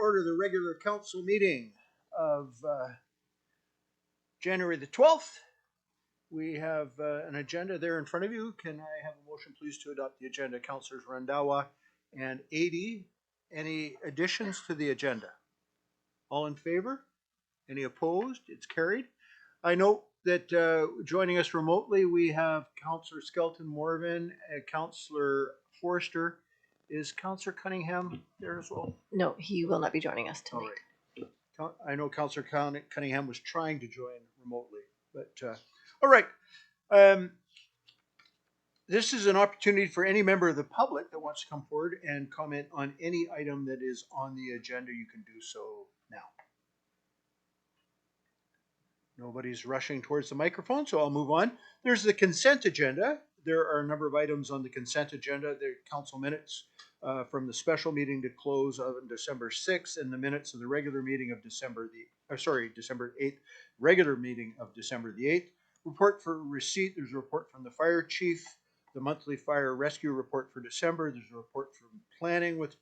order the regular council meeting of January the 12th. We have an agenda there in front of you. Can I have a motion, please, to adopt the agenda? Councilors Randawa and Ady. Any additions to the agenda? All in favor? Any opposed? It's carried. I note that joining us remotely, we have Councillor Skelton Morvan and Councillor Forrester. Is Councillor Cunningham there as well? No, he will not be joining us tonight. All right. I know Councillor Cunningham was trying to join remotely, but all right. This is an opportunity for any member of the public that wants to come forward and comment on any item that is on the agenda. You can do so now. Nobody's rushing towards the microphone, so I'll move on. There's the consent agenda. There are a number of items on the consent agenda. The council minutes from the special meeting to close on December 6th and the minutes of the regular meeting of December 8th, regular meeting of December the 8th. Report for receipt. There's a report from the fire chief, the monthly fire rescue report for December. There's a report from planning with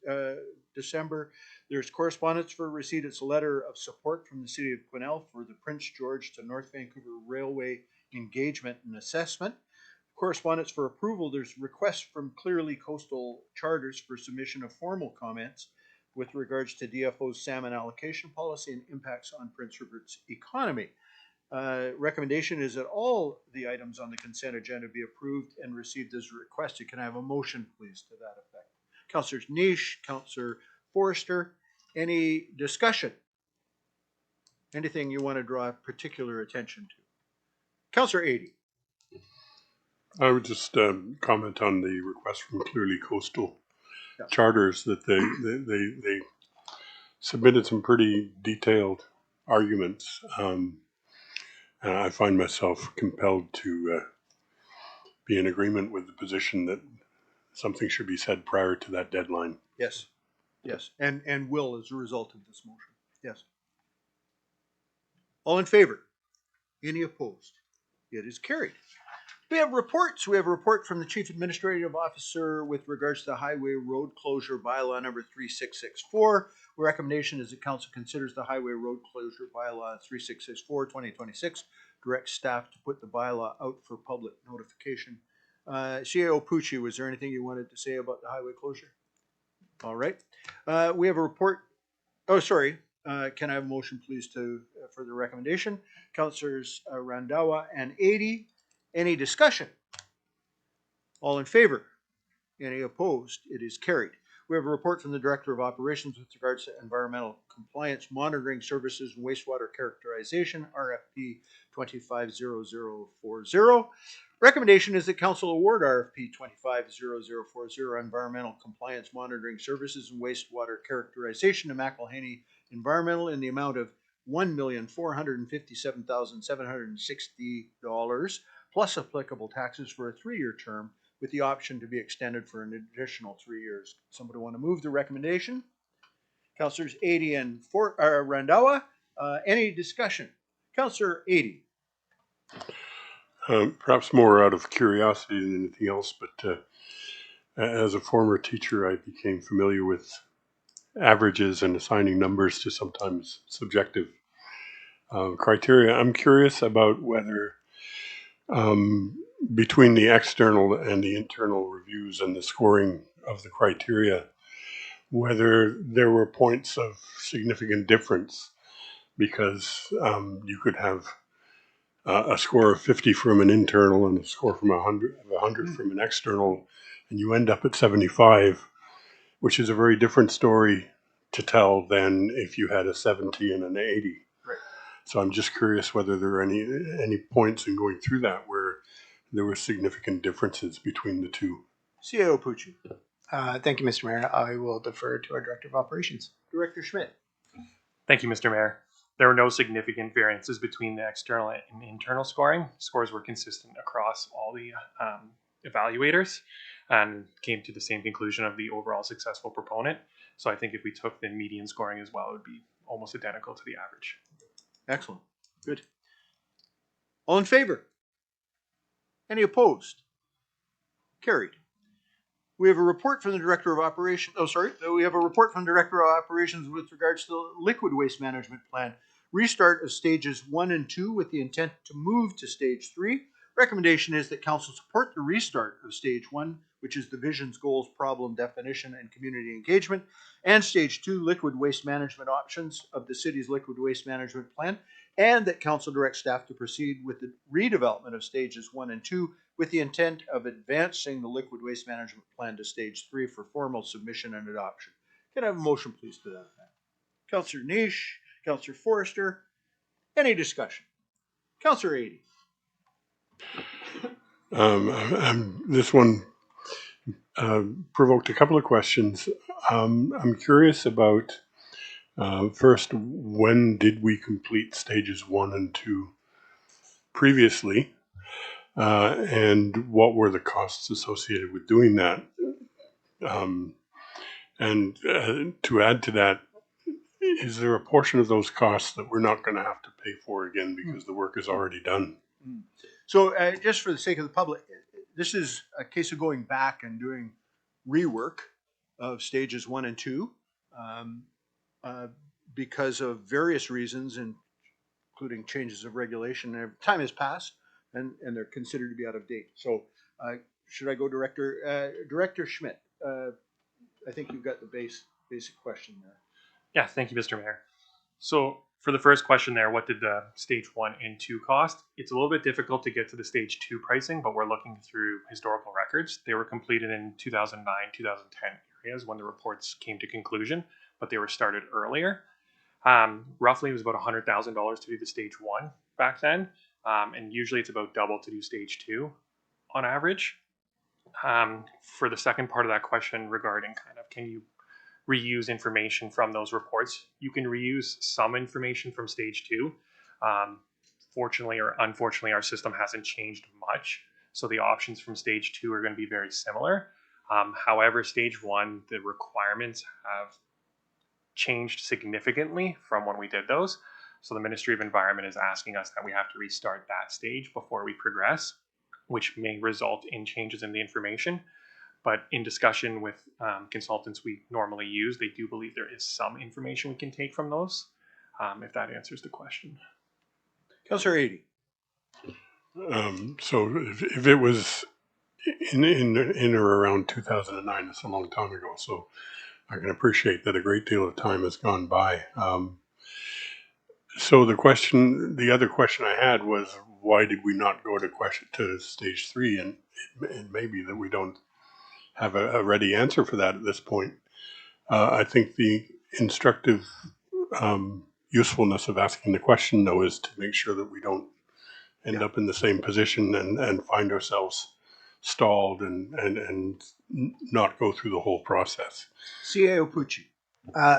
December. There's correspondence for receipt. It's a letter of support from the city of Quesnel for the Prince George to North Vancouver Railway engagement and assessment. Correspondence for approval. There's requests from Clearly Coastal Charters for submission of formal comments with regards to DFO's salmon allocation policy and impacts on Prince Rupert's economy. Recommendation is that all the items on the consent agenda be approved and received as requested. Can I have a motion, please, to that effect? Councillors Niche, Councillor Forrester, any discussion? Anything you want to draw particular attention to? Councillor Ady. I would just comment on the request from Clearly Coastal Charters that they submitted some pretty detailed arguments. I find myself compelled to be in agreement with the position that something should be said prior to that deadline. Yes, yes, and will as a result of this motion. Yes. All in favor? Any opposed? It is carried. We have reports. We have a report from the Chief Administrative Officer with regards to the Highway Road Closure Bylaw number 3664. The recommendation is that Council considers the Highway Road Closure Bylaw 3664 2026. Directs staff to put the bylaw out for public notification. CAO Pucci, was there anything you wanted to say about the highway closure? All right. We have a report. Oh, sorry. Can I have a motion, please, for the recommendation? Councillors Randawa and Ady. Any discussion? All in favor? Any opposed? It is carried. We have a report from the Director of Operations with regards to Environmental Compliance Monitoring Services and Wastewater Characterization, RFP 250040. Recommendation is that Council award RFP 250040 Environmental Compliance Monitoring Services and Wastewater Characterization to McElhaney Environmental in the amount of $1,457,760 plus applicable taxes for a 3-year term with the option to be extended for an additional 3 years. Somebody want to move the recommendation? Councillors Ady and Randawa. Any discussion? Councillor Ady. Perhaps more out of curiosity than anything else, but as a former teacher, I became familiar with averages and assigning numbers to sometimes subjective criteria. I'm curious about whether between the external and the internal reviews and the scoring of the criteria, whether there were points of significant difference, because you could have a score of 50 from an internal and a score from 100 from an external, and you end up at 75, which is a very different story to tell than if you had a 70 and an 80. Right. So I'm just curious whether there are any points in going through that where there were significant differences between the two. CAO Pucci. Thank you, Mr. Mayor. I will defer to our Director of Operations. Director Schmidt. Thank you, Mr. Mayor. There were no significant variances between the external and internal scoring. Scores were consistent across all the evaluators and came to the same conclusion of the overall successful proponent. So I think if we took the median scoring as well, it would be almost identical to the average. Excellent. Good. All in favor? Any opposed? Carried. We have a report from the Director of Operations. We have a report from the Director of Operations with regards to the liquid waste management plan. Restart of stages 1 and 2 with the intent to move to stage 3. Recommendation is that council support the restart of stage 1, which is the visions, goals, problem definition, and community engagement, and stage 2, liquid waste management options of the city's liquid waste management plan, and that council direct staff to proceed with the redevelopment of stages 1 and 2 with the intent of advancing the liquid waste management plan to stage 3 for formal submission and adoption. Can I have a motion, please, to that effect? Councillor Niche, Councillor Forrester, any discussion? Councillor Adie. This one provoked a couple of questions. I'm curious about, first, when did we complete stages 1 and 2 previously? And what were the costs associated with doing that? And to add to that, is there a portion of those costs that we're not going to have to pay for again because the work is already done? So just for the sake of the public, this is a case of going back and doing rework of stages 1 and 2 because of various reasons, including changes of regulation. Time has passed, and they're considered to be out of date. So should I go Director Schmidt? I think you've got the basic question there. Yeah, thank you, Mr. Mayor. So for the first question there, what did the stage 1 and 2 cost? It's a little bit difficult to get to the stage 2 pricing, but we're looking through historical records. They were completed in 2009, 2010 areas when the reports came to conclusion, but they were started earlier. Roughly it was about $100,000 to do the stage 1 back then. And usually it's about double to do stage 2 on average. For the second part of that question regarding kind of can you reuse information from those reports, you can reuse some information from stage 2. Fortunately or unfortunately, our system hasn't changed much, so the options from stage 2 are going to be very similar. However, stage 1, the requirements have changed significantly from when we did those. So the Ministry of Environment is asking us that we have to restart that stage before we progress, which may result in changes in the information. But in discussion with consultants we normally use, they do believe there is some information we can take from those, if that answers the question. Councillor Adie. So if it was in or around 2009, that's a long time ago. So I can appreciate that a great deal of time has gone by. So the other question I had was, why did we not go to stage 3? And it may be that we don't have a ready answer for that at this point. I think the instructive usefulness of asking the question, though, is to make sure that we don't end up in the same position and find ourselves stalled and not go through the whole process. CAO Pucci.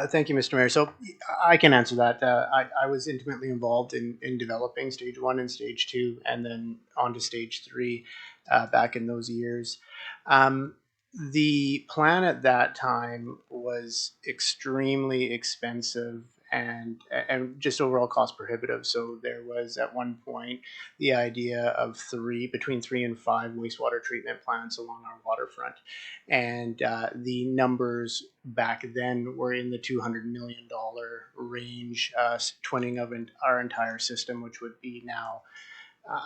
Thank you, Mr. Mayor. So I can answer that. I was intimately involved in developing stage 1 and stage 2, and then on to stage 3 back in those years. The plan at that time was extremely expensive and just overall cost prohibitive. So there was at one point the idea of between 3 and 5 wastewater treatment plants along our waterfront. And the numbers back then were in the $200 million range, twinning of our entire system, which would be now,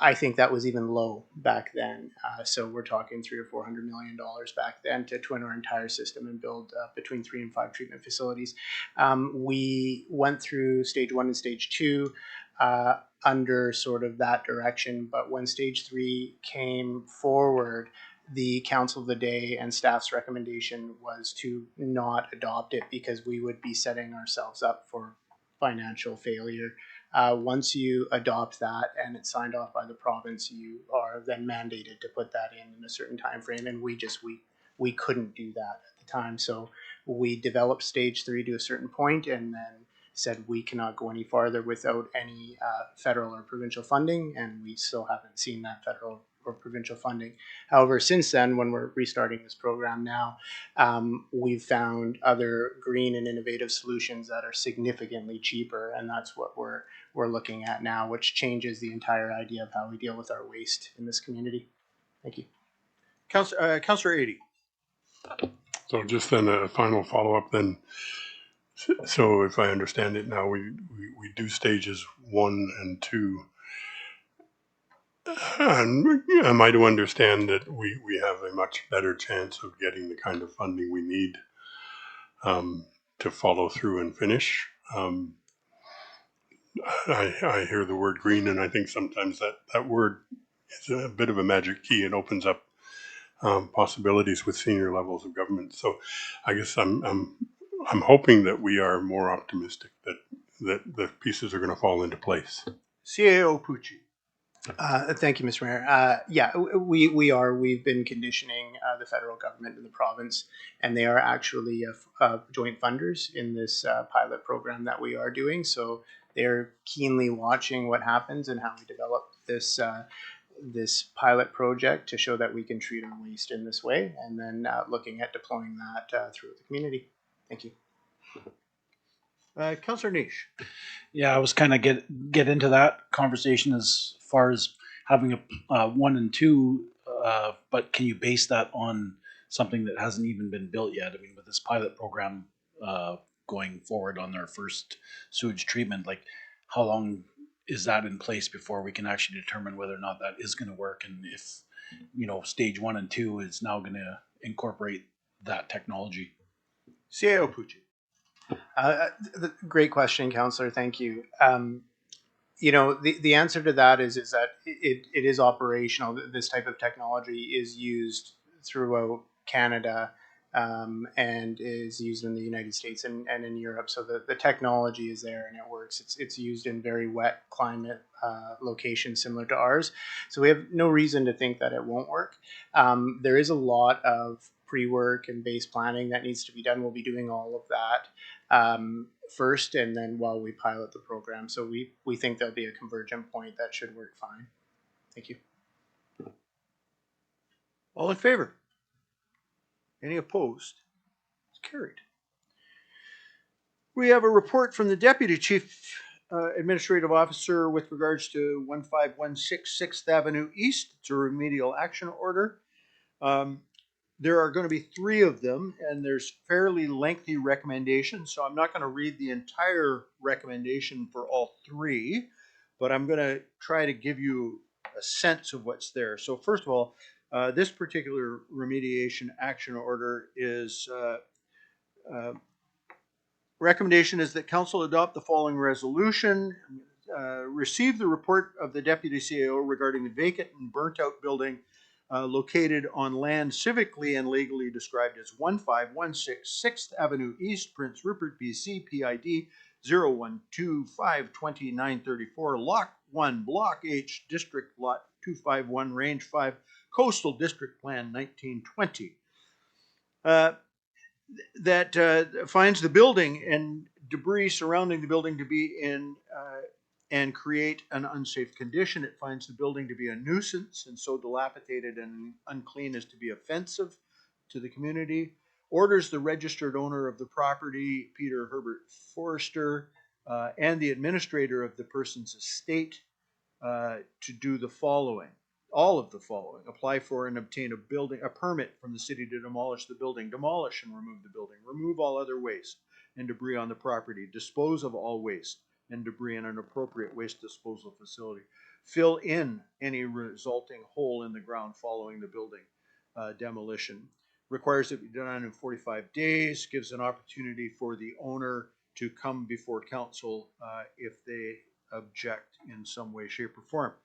I think that was even low back then. So we're talking $300 or $400 million back then to twin our entire system and build between 3 and 5 treatment facilities. We went through stage 1 and stage 2 under sort of that direction, but when stage 3 came forward, the council of the day and staff's recommendation was to not adopt it because we would be setting ourselves up for financial failure. Once you adopt that and it's signed off by the province, you are then mandated to put that in a certain time frame, and we couldn't do that at the time. So we developed stage 3 to a certain point and then said we cannot go any farther without any federal or provincial funding, and we still haven't seen that federal or provincial funding. However, since then, when we're restarting this program now, we've found other green and innovative solutions that are significantly cheaper, and that's what we're looking at now, which changes the entire idea of how we deal with our waste in this community. Thank you. Councillor Adie. So just then a final follow-up then. So if I understand it now, we do stages 1 and 2. And am I to understand that we have a much better chance of getting the kind of funding we need to follow through and finish? I hear the word green, and I think sometimes that word is a bit of a magic key. It opens up possibilities with senior levels of government. So I guess I'm hoping that we are more optimistic that the pieces are going to fall into place. CAO Pucci. Thank you, Mr. Mayor. Yeah, we are. We've been conditioning the federal government and the province, and they are actually joint funders in this pilot program that we are doing. So they're keenly watching what happens and how we develop this this pilot project to show that we can treat our waste in this way, and then looking at deploying that through the community. Thank you. Councillor Niche. Yeah, I was kind of get into that conversation as far as having a 1 and 2, but can you base that on something that hasn't even been built yet? I mean, with this pilot program going forward on their first sewage treatment, like how long is that in place before we can actually determine whether or not that is going to work, and if stage 1 and 2 is now going to incorporate that technology? CAO Pucci. Great question, Councillor. Thank you. The answer to that is that it is operational. This type of technology is used throughout Canada and is used in the United States and in Europe. So the technology is there and it works. It's used in very wet climate locations similar to ours. So we have no reason to think that it won't work. There is a lot of pre-work and base planning that needs to be done. We'll be doing all of that first, and then while we pilot the program. So we think there'll be a convergent point that should work fine. Thank you. All in favor? Any opposed? It's carried. We have a report from the Deputy Chief Administrative Officer with regards to 1516 6th Avenue East. It's a remedial action order. There are going to be 3 of them, and there's fairly lengthy recommendations, so I'm not going to read the entire recommendation for all 3, but I'm going to try to give you a sense of what's there. So first of all, this particular remediation action order is recommendation is that council adopt the following resolution. Receive the report of the Deputy CAO regarding the vacant and burnt out building located on land civically and legally described as 1516 6th Avenue East, Prince Rupert, BC, PID 01252934, Lot 1, Block H, District Lot 251, Range 5, Coastal District Plan 1920. That finds the building and debris surrounding the building to be in and create an unsafe condition. It finds the building to be a nuisance and so dilapidated and unclean as to be offensive to the community. Orders the registered owner of the property, Peter Herbert Forrester, and the administrator of the person's estate to do the following. All of the following: apply for and obtain a permit from the city to demolish the building, demolish and remove the building, remove all other waste and debris on the property, dispose of all waste and debris in an appropriate waste disposal facility, fill in any resulting hole in the ground following the building demolition. Requires it be done in 45 days, gives an opportunity for the owner to come before council if they object in some way, shape, or form.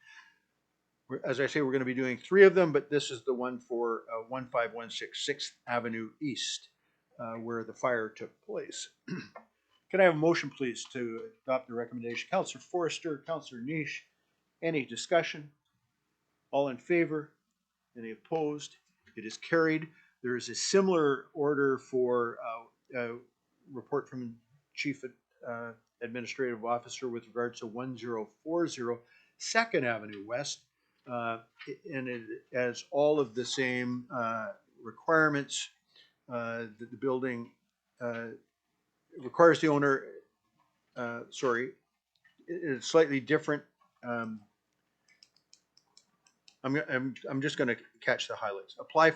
As I say, we're going to be doing 3 of them, but this is the one for 1516 6th Avenue East, where the fire took place. Can I have a motion, please, to adopt the recommendation? Councillor Forrester, Councillor Niche, any discussion? All in favor? Any opposed? It is carried. There is a similar order for a report from Chief Administrative Officer with regards to 1040 2nd Avenue West. And it has all of the same requirements that the building requires the owner, it's slightly different. I'm just going to catch the highlights. Apply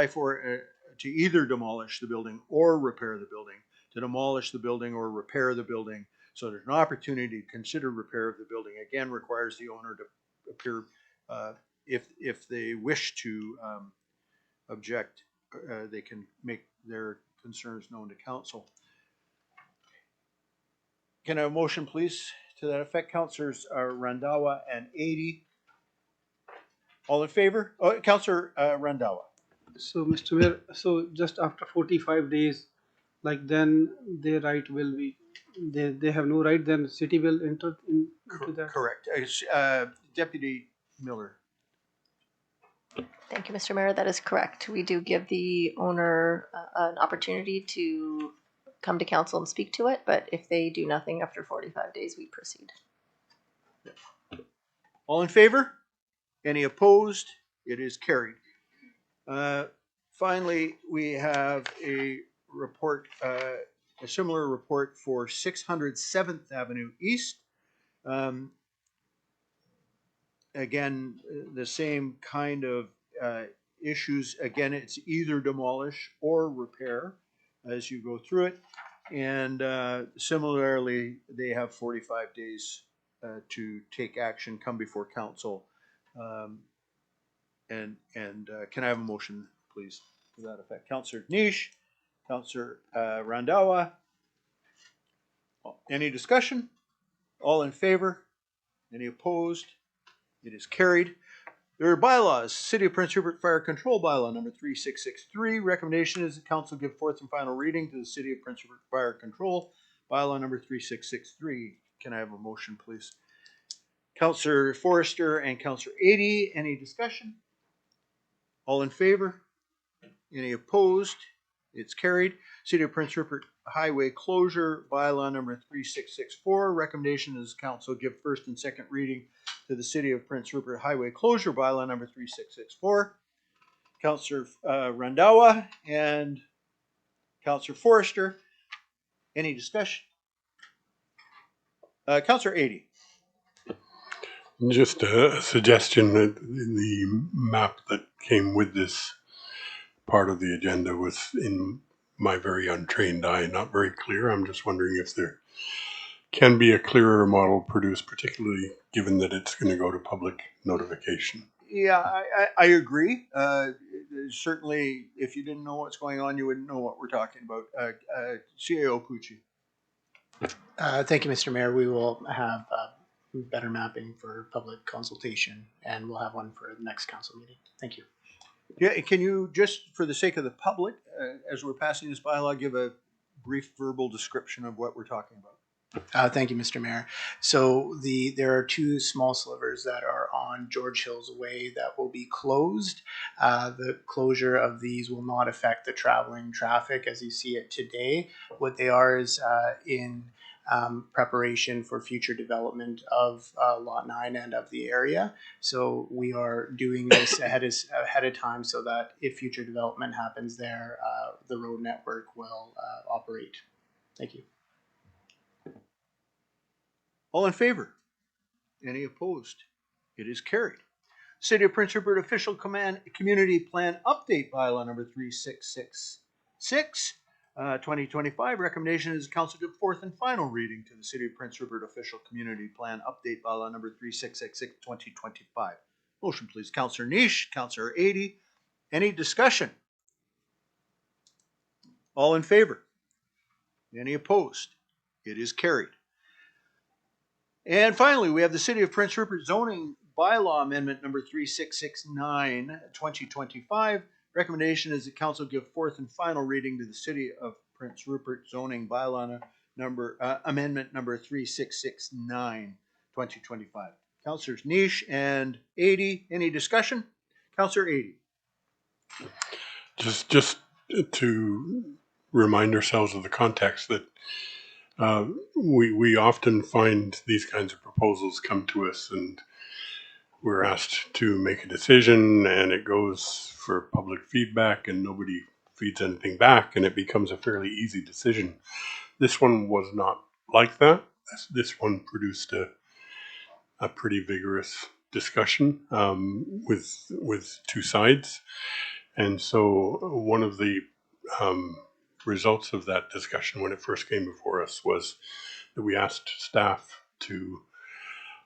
for to either demolish the building or repair the building. To demolish the building or repair the building, so there's an opportunity to consider repair of the building, again, requires the owner to appear, if they wish to object, they can make their concerns known to council. Can I have a motion, please, to that effect? Councilors Randawa and 80. All in favor? Oh, Councilor Randawa. So, Mr. Mayor, so just after 45 days, like then their right will be, they have no right, then city will enter into that? Correct. Deputy Miller. Thank you, Mr. Mayor. That is correct. We do give the owner an opportunity to come to council and speak to it, but if they do nothing after 45 days, we proceed. All in favor? Any opposed? It is carried. Finally, we have a report, a similar report for 607th Avenue East. Again, the same kind of issues. Again, it's either demolish or repair as you go through it. And similarly, they have 45 days to take action, come before council. And can I have a motion, please, to that effect? Councillor Nish, Councillor Randawa. Any discussion? All in favor? Any opposed? It is carried. There are bylaws. City of Prince Rupert Fire Control Bylaw number 3663. Recommendation is the council give fourth and final reading to the City of Prince Rupert Fire Control Bylaw number 3663. Can I have a motion, please? Councillor Forrester and Councillor 80. Any discussion? All in favor? Any opposed? It's carried. City of Prince Rupert Highway Closure Bylaw number 3664. Recommendation is council give first and second reading to the City of Prince Rupert Highway Closure Bylaw number 3664. Councillor Randawa and Councillor Forrester. Any discussion? Councillor 80. Just a suggestion that the map that came with this part of the agenda was, in my very untrained eye, not very clear. I'm just wondering if there can be a clearer model produced, particularly given that it's going to go to public notification. Yeah, I agree. Certainly, if you didn't know what's going on, you wouldn't know what we're talking about. CAO Pucci. Thank you, Mr. Mayor. We will have better mapping for public consultation, and we'll have one for the next council meeting. Thank you. Yeah, can you just, for the sake of the public, as we're passing this bylaw, give a brief verbal description of what we're talking about? Thank you, Mr. Mayor. So there are two small slivers that are on George Hills Way that will be closed. The closure of these will not affect the traveling traffic as you see it today. What they are is in preparation for future development of Lot 9 and of the area. So we are doing this ahead of time so that if future development happens there, the road network will operate. Thank you. All in favor? Any opposed? It is carried. City of Prince Rupert Official Community Plan Update Bylaw number 3666, 2025. Recommendation is council give fourth and final reading to the City of Prince Rupert Official Community Plan Update Bylaw number 3666, 2025. Motion, please. Councillor Nish, Councillor 80. Any discussion? All in favor? Any opposed? It is carried. And finally, we have the City of Prince Rupert Zoning Bylaw Amendment number 3669, 2025. Recommendation is that council give fourth and final reading to the City of Prince Rupert Zoning Bylaw Amendment number 3669, 2025. Councillors Nish and 80. Any discussion? Councillor 80. Just to remind ourselves of the context that we often find these kinds of proposals come to us and we're asked to make a decision and it goes for public feedback and nobody feeds anything back and it becomes a fairly easy decision. This one was not like that. This one produced a pretty vigorous discussion with two sides. And so one of the results of that discussion when it first came before us was that we asked staff to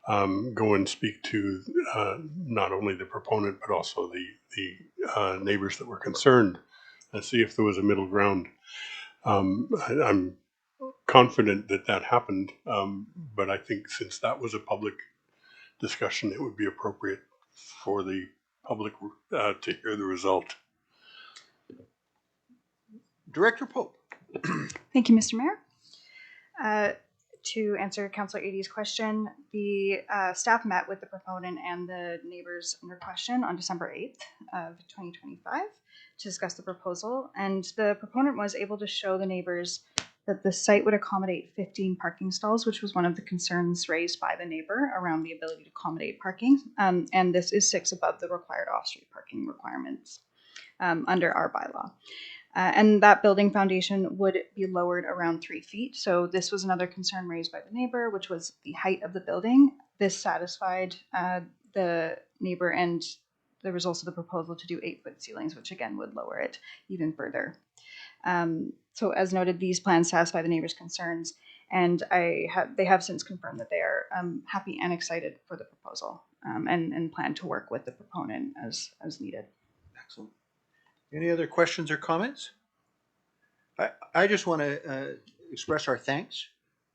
go and speak to not only the proponent but also the neighbors that were concerned and see if there was a middle ground. I'm confident that that happened, but I think since that was a public discussion, it would be appropriate for the public to hear the result. Director Pope. Thank you, Mr. Mayor. To answer Councilor Adie's question, the staff met with the proponent and the neighbors under question on December 8th of 2025 to discuss the proposal. And the proponent was able to show the neighbors that the site would accommodate 15 parking stalls, which was one of the concerns raised by the neighbor around the ability to accommodate parking. And this is 6 above the required off-street parking requirements under our bylaw. And that building foundation would be lowered around 3 feet. So this was another concern raised by the neighbor, which was the height of the building. This satisfied the neighbor and the results of the proposal to do 8-foot ceilings, which again would lower it even further. So as noted, these plans satisfy the neighbor's concerns, and they have since confirmed that they are happy and excited for the proposal and plan to work with the proponent as needed. Excellent. Any other questions or comments? I just want to express our thanks.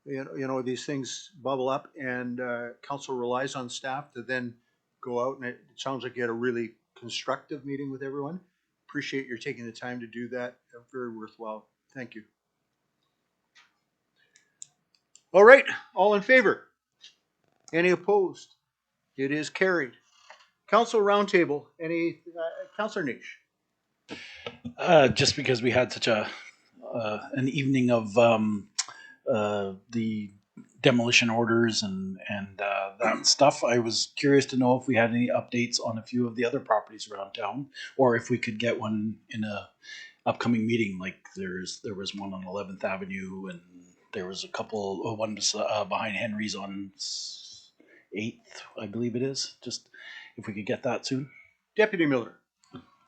You know, these things bubble up, and council relies on staff to then go out, and it sounds like you had a really constructive meeting with everyone. Appreciate your taking the time to do that. Very worthwhile. Thank you. All right, all in favor? Any opposed? It is carried. Council roundtable. Any Councilor Niche? Just because we had such an evening of the demolition orders and that stuff, I was curious to know if we had any updates on a few of the other properties around town, or if we could get one in a upcoming meeting. Like there was one on 11th Avenue, and there was a couple, one behind Henry's on 8th, I believe it is. Just if we could get that soon. Deputy Miller.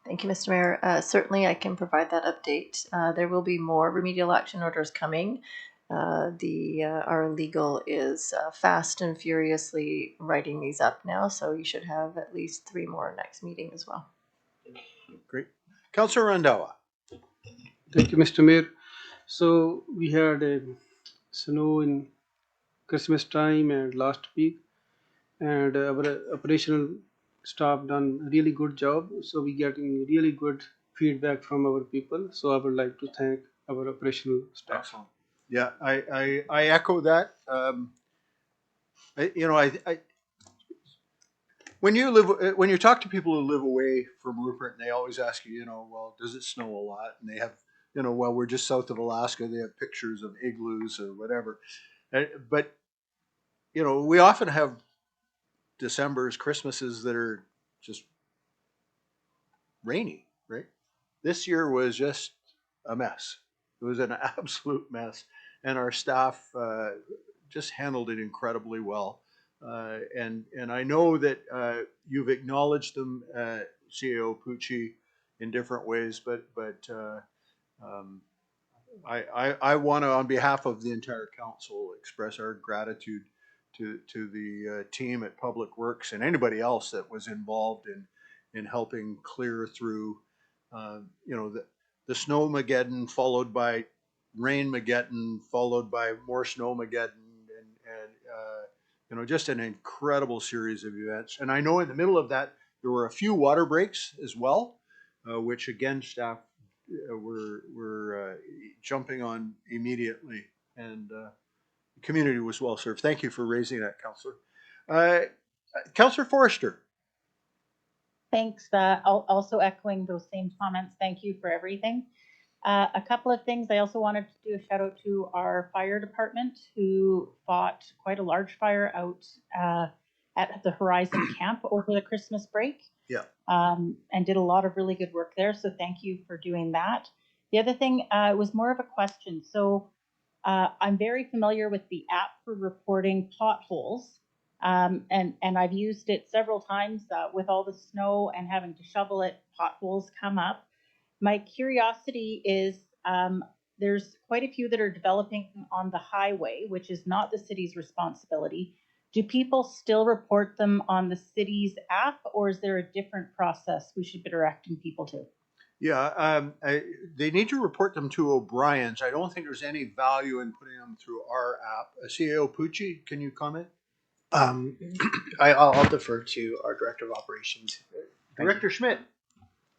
Thank you, Mr. Mayor. Certainly, I can provide that update. There will be more remedial action orders coming. Our legal is fast and furiously writing these up now, so you should have at least 3 more next meeting as well. Great. Councilor Randawa. Thank you, Mr. Mayor. So we had snow in Christmas time and last week, and our operational staff done a really good job. So we getting really good feedback from our people. So I would like to thank our operational staff. Excellent. Yeah, I echo that. When you talk to people who live away from Rupert, and they always ask you, well, does it snow a lot? And they have, well, we're just south of Alaska. They have pictures of igloos or whatever. But we often have December's, Christmases that are just rainy, right? This year was just a mess. It was an absolute mess. And our staff just handled it incredibly well. And I know that you've acknowledged them, CAO Pucci, in different ways, but I want to, on behalf of the entire council, express our gratitude to the team at Public Works and anybody else that was involved in helping clear through, the Snowmageddon, followed by Rainmageddon, followed by more Snowmageddon, and just an incredible series of events. And I know in the middle of that there were a few water breaks as well, which again staff were jumping on immediately, and the community was well served. Thank you for raising that, Councillor. Councillor Forrester. Thanks. Also echoing those same comments. Thank you for everything. A couple of things. I also wanted to do a shout out to our fire department, who fought quite a large fire out at the Horizon Camp over the Christmas break. Yeah. And did a lot of really good work there. So thank you for doing that. The other thing was more of a question. So I'm very familiar with the app for reporting potholes. And I've used it several times with all the snow and having to shovel it, potholes come up. My curiosity is there's quite a few that are developing on the highway, which is not the city's responsibility. Do people still report them on the city's app, or is there a different process we should be directing people to? Yeah, they need to report them to O'Brien's. I don't think there's any value in putting them through our app. CAO Pucci, can you comment? I'll defer to our Director of Operations. Director Schmidt.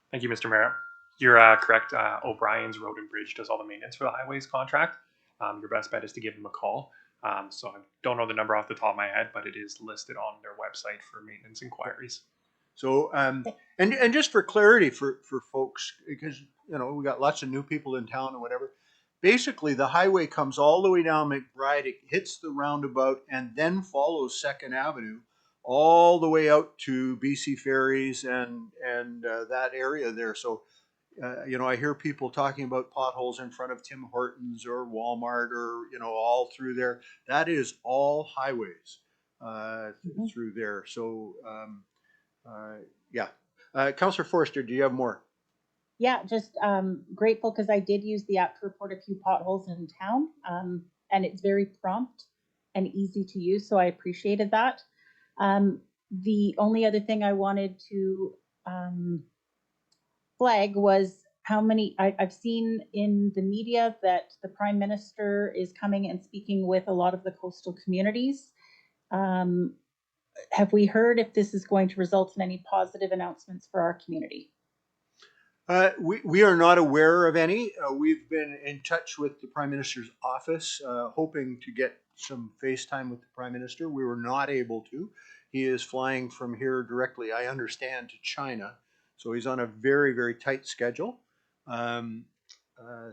Thank you, Mr. Mayor. You're correct. O'Brien's Road and Bridge does all the maintenance for the highways contract. Your best bet is to give them a call. So I don't know the number off the top of my head, but it is listed on their website for maintenance inquiries. So, and just for clarity for folks, because, you know, we got lots of new people in town and whatever. Basically, the highway comes all the way down McBride, it hits the roundabout, and then follows 2nd Avenue all the way out to BC Ferries and that area there. So, you know, I hear people talking about potholes in front of Tim Hortons or Walmart or, you know, all through there. That is all highways through there. So, yeah. Councillor Forster, do you have more? Yeah, just grateful because I did use the app to report a few potholes in town, and it's very prompt and easy to use, so I appreciated that. The only other thing I wanted to flag was how many, I've seen in the media that the Prime Minister is coming and speaking with a lot of the coastal communities. Have we heard if this is going to result in any positive announcements for our community? We are not aware of any. We've been in touch with the Prime Minister's office, hoping to get some FaceTime with the Prime Minister. We were not able to. He is flying from here directly, I understand, to China. So he's on a very, very tight schedule.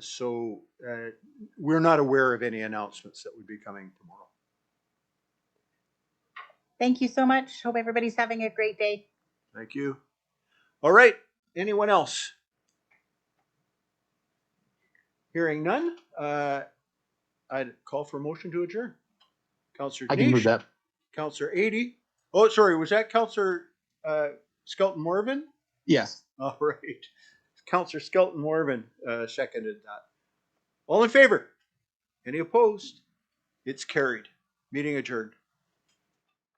So we're not aware of any announcements that would be coming tomorrow. Thank you so much. Hope everybody's having a great day. Thank you. All right. Anyone else? Hearing none, I'd call for a motion to adjourn. Councillor Denise. I can move that. Councillor Adey. Oh, sorry, was that Councillor Skelton Morven? Yes. All right. Councillor Skelton Morven seconded that. All in favor? Any opposed? It's carried. Meeting adjourned.